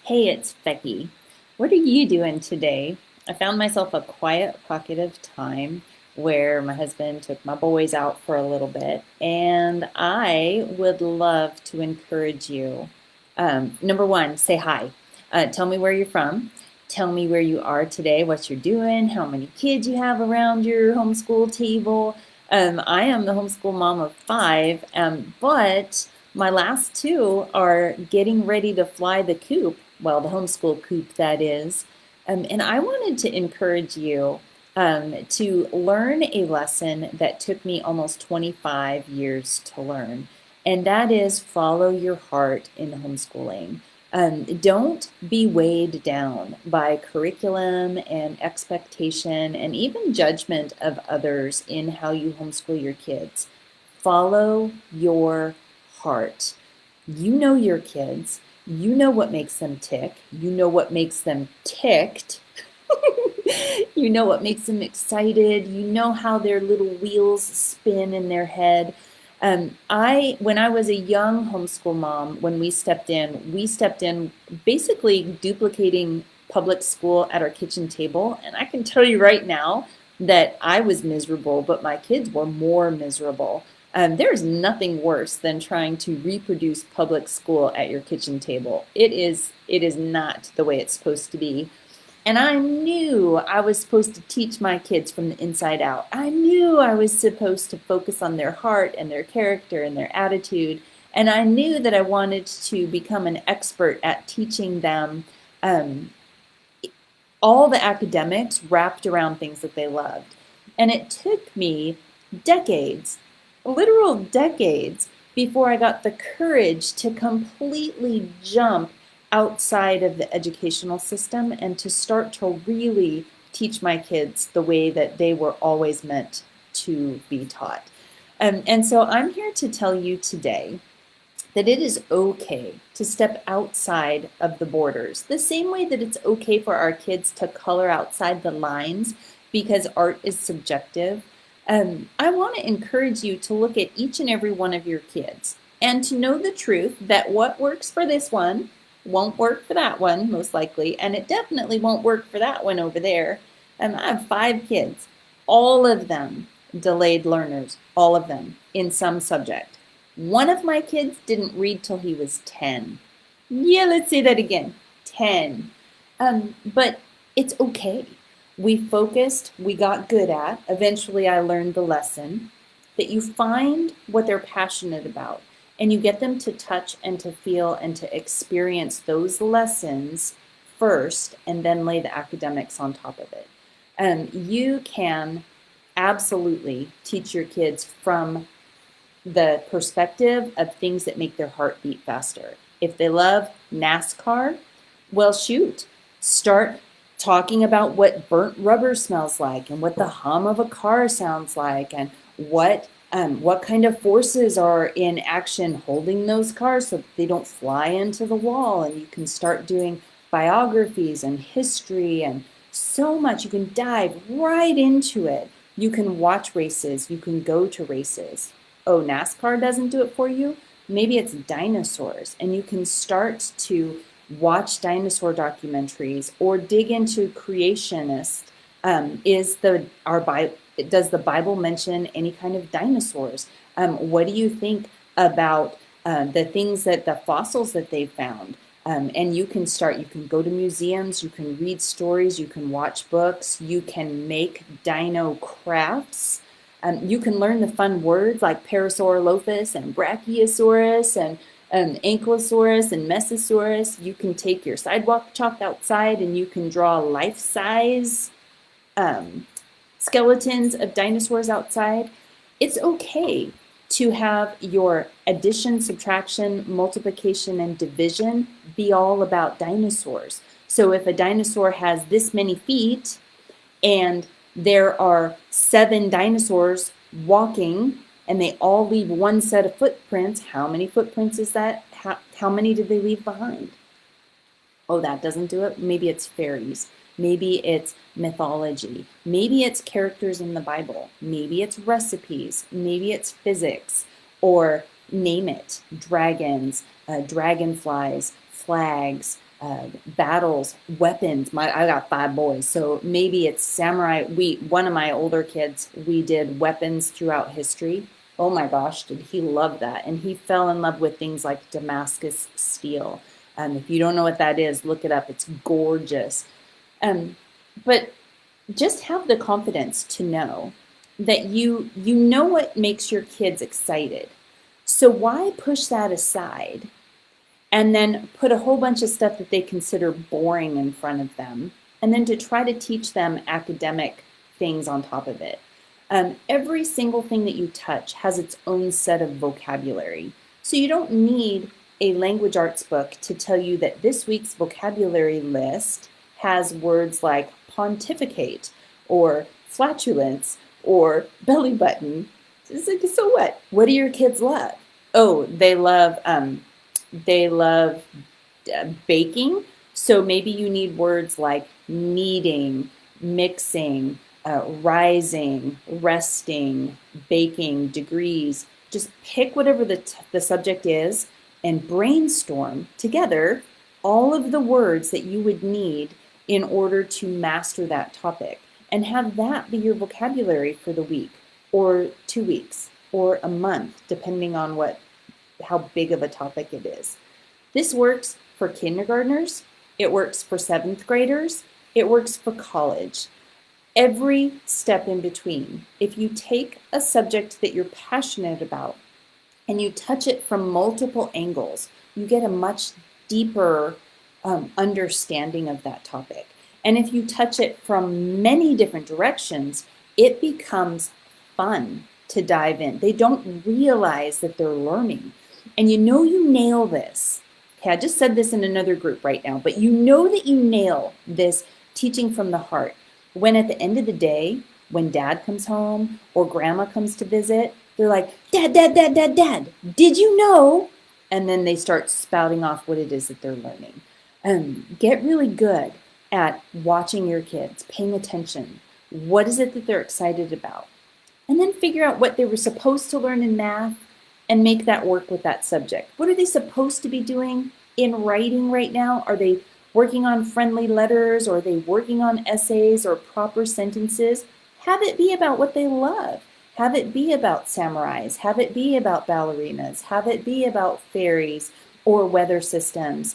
Hey, it's Becky. What are you doing today? I found myself a quiet pocket of time where my husband took my boys out for a little bit, and I would love to encourage you. Number one, say hi. Tell me where you're from. Tell me where you are today, what you're doing, how many kids you have around your homeschool table. I am the homeschool mom of five, but my last two are getting ready to fly the coop, well, the homeschool coop, that is. And I wanted to encourage you to learn a lesson that took me almost 25 years to learn, and that is follow your heart in homeschooling. Don't be weighed down by curriculum and expectation and even judgment of others in how you homeschool your kids. Follow your heart. You know your kids. You know what makes them tick. You know what makes them ticked. You know what makes them excited. You know how their little wheels spin in their head. When I was a young homeschool mom, when we stepped in basically duplicating public school at our kitchen table. And I can tell you right now that I was miserable, but my kids were more miserable. There's nothing worse than trying to reproduce public school at your kitchen table. It is not the way it's supposed to be. And I knew I was supposed to teach my kids from the inside out. I knew I was supposed to focus on their heart and their character and their attitude. And I knew that I wanted to become an expert at teaching them um, all the academics wrapped around things that they loved. And it took me decades, literal decades, before I got the courage to completely jump outside of the educational system and to start to really teach my kids the way that they were always meant to be taught. And so I'm here to tell you today that it is okay to step outside of the borders, the same way that it's okay for our kids to color outside the lines because art is subjective. I want to encourage you to look at each and every one of your kids and to know the truth that what works for this one won't work for that one, most likely, and it definitely won't work for that one over there. I have five kids, all of them delayed learners, all of them in some subject. One of my kids didn't read till he was 10. Yeah, let's say that again, 10. But it's okay. We focused, we got good at. Eventually, I learned the lesson that you find what they're passionate about and you get them to touch and to feel and to experience those lessons first and then lay the academics on top of it. You can absolutely teach your kids from the perspective of things that make their heart beat faster. If they love NASCAR, well, shoot, start talking about what burnt rubber smells like and what the hum of a car sounds like and what kind of forces are in action holding those cars so that they don't fly into the wall. And you can start doing biographies and history and so much. You can dive right into it. You can watch races. You can go to races. Oh, NASCAR doesn't do it for you? Maybe it's dinosaurs, and you can start to watch dinosaur documentaries or dig into creationists. Does the Bible mention any kind of dinosaurs? What do you think about the things that the fossils that they've found? And you can go to museums, you can read stories, you can watch books, you can make dino crafts. You can learn the fun words like Parasaurolophus and Brachiosaurus and Ankylosaurus and Mesosaurus. You can take your sidewalk chalk outside and you can draw life-size um, skeletons of dinosaurs outside. It's okay to have your addition, subtraction, multiplication, and division be all about dinosaurs. So if a dinosaur has this many feet and there are 7 dinosaurs walking and they all leave one set of footprints, how many footprints is that? How many did they leave behind? Oh, that doesn't do it. Maybe it's fairies. Maybe it's mythology. Maybe it's characters in the Bible. Maybe it's recipes. Maybe it's physics, or name it, dragons, dragonflies, flags, battles, weapons. I got 5 boys, so maybe it's samurai. One of my older kids, we did weapons throughout history. Oh my gosh, did he love that? And he fell in love with things like Damascus steel. If you don't know what that is, look it up. It's gorgeous. Um, but just have the confidence to know that you know what makes your kids excited. So why push that aside and then put a whole bunch of stuff that they consider boring in front of them, and then to try to teach them academic things on top of it? Every single thing that you touch has its own set of vocabulary. So you don't need a language arts book to tell you that this week's vocabulary list has words like pontificate or flatulence or belly button. So what? What do your kids love? Oh, they love baking. So maybe you need words like kneading, mixing, rising, resting, baking, degrees. Just pick whatever the subject is and brainstorm together all of the words that you would need in order to master that topic, and have that be your vocabulary for the week or 2 weeks or a month, depending on how big of a topic it is. This works for kindergartners, it works for 7th graders, it works for college. Every step in between. If you take a subject that you're passionate about and you touch it from multiple angles, you get a much deeper understanding of that topic. And if you touch it from many different directions, it becomes fun to dive in. They don't realize that they're learning. And you nail this. Okay, I just said this in another group right now, but you know that you nail this teaching from the heart when at the end of the day, when dad comes home or grandma comes to visit, they're like, Dad, Dad, Dad, Dad, Dad, did you know? And then they start spouting off what it is that they're learning. Get really good at watching your kids, paying attention. What is it that they're excited about? And then figure out what they were supposed to learn in math and make that work with that subject. What are they supposed to be doing in writing right now? Are they working on friendly letters, or are they working on essays or proper sentences? Have it be about what they love. Have it be about samurais. Have it be about ballerinas. Have it be about fairies or weather systems.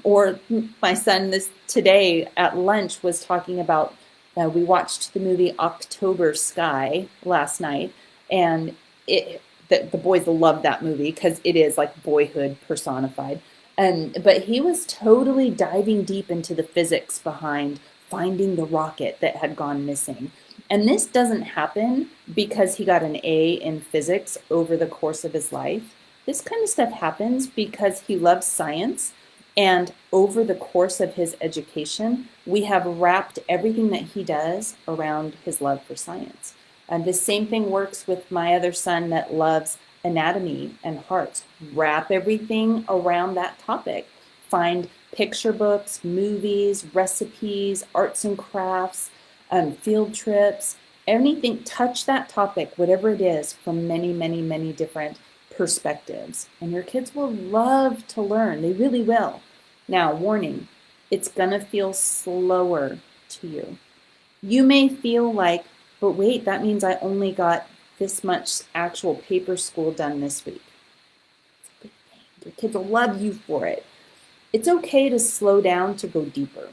Or my son today at lunch was talking about, we watched the movie October Sky last night, and the boys loved that movie because it is like boyhood personified. But he was totally diving deep into the physics behind finding the rocket that had gone missing. And this doesn't happen because he got an A in physics over the course of his life. This kind of stuff happens because he loves science, and over the course of his education, we have wrapped everything that he does around his love for science. And the same thing works with my other son that loves anatomy and hearts. Wrap everything around that topic. Find picture books, movies, recipes, arts and crafts, field trips, anything. Touch that topic, whatever it is, from many, many, many different perspectives. And your kids will love to learn. They really will. Now, warning, it's going to feel slower to you. You may feel like, but wait, that means I only got this much actual paper school done this week. It's a good thing. Your kids will love you for it. It's okay to slow down to go deeper.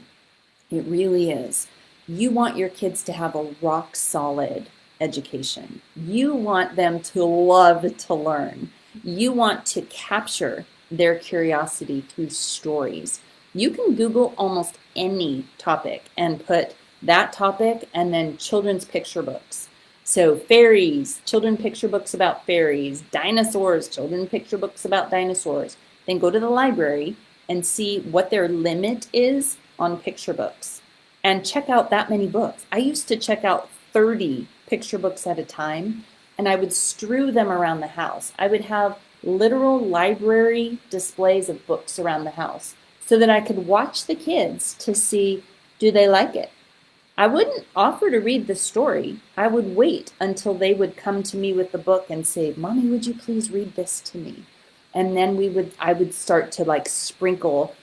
It really is. You want your kids to have a rock solid education. You want them to love to learn. You want to capture their curiosity through stories. You can Google almost any topic and put that topic and then children's picture books. So fairies, children picture books about fairies, dinosaurs, children picture books about dinosaurs. Then go to the library and see what their limit is on picture books and check out that many books. I used to check out 30 picture books at a time, and I would strew them around the house. I would have literal library displays of books around the house so that I could watch the kids to see, do they like it? I wouldn't offer to read the story. I would wait until they would come to me with the book and say, Mommy, would you please read this to me? And then I would start to like sprinkle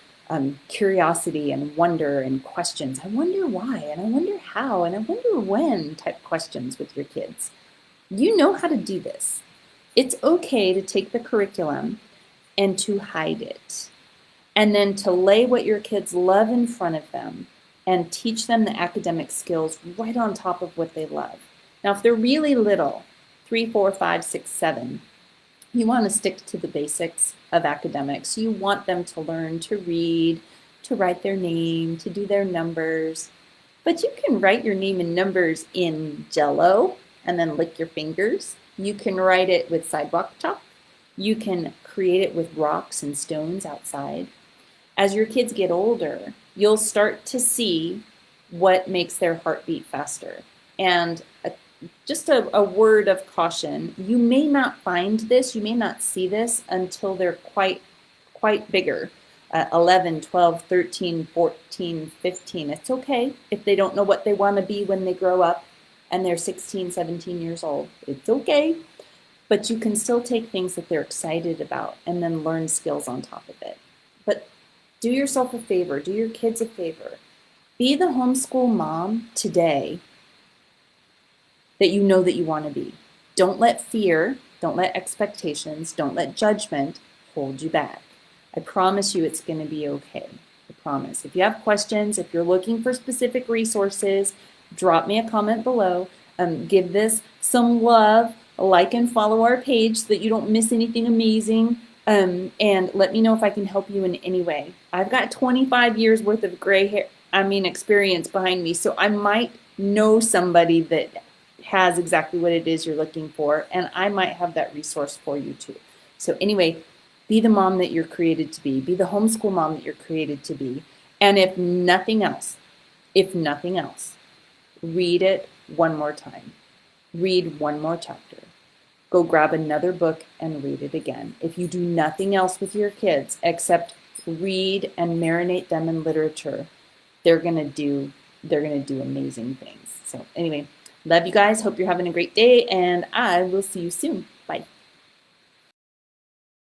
curiosity and wonder and questions. I wonder why, and I wonder how, and I wonder when type questions with your kids. You know how to do this. It's okay to take the curriculum and to hide it, and then to lay what your kids love in front of them and teach them the academic skills right on top of what they love. Now, if they're really little, 3, 4, 5, 6, 7, you want to stick to the basics of academics. You want them to learn to read, to write their name, to do their numbers. But you can write your name and numbers in Jell-O and then lick your fingers. You can write it with sidewalk chalk. You can create it with rocks and stones outside. As your kids get older, you'll start to see what makes their heart beat faster. And just a word of caution, you may not find this, you may not see this until they're quite bigger, 11, 12, 13, 14, 15. It's okay if they don't know what they want to be when they grow up and they're 16, 17 years old. It's okay, but you can still take things that they're excited about and then learn skills on top of it. But do yourself a favor, do your kids a favor. Be the homeschool mom today that you know that you want to be. Don't let fear, don't let expectations, don't let judgment hold you back. I promise you it's going to be okay. I promise. If you have questions, if you're looking for specific resources, drop me a comment below. Give this some love, like and follow our page so that you don't miss anything amazing. And let me know if I can help you in any way. I've got 25 years worth of experience behind me, so I might know somebody that has exactly what it is you're looking for, and I might have that resource for you too. So anyway, be the mom that you're created to be the homeschool mom that you're created to be, and if nothing else, read it one more time. Read one more chapter. Go grab another book and read it again. If you do nothing else with your kids except read and marinate them in literature, they're gonna do amazing things. So anyway, love you guys. Hope you're having a great day, and I will see you soon. Bye.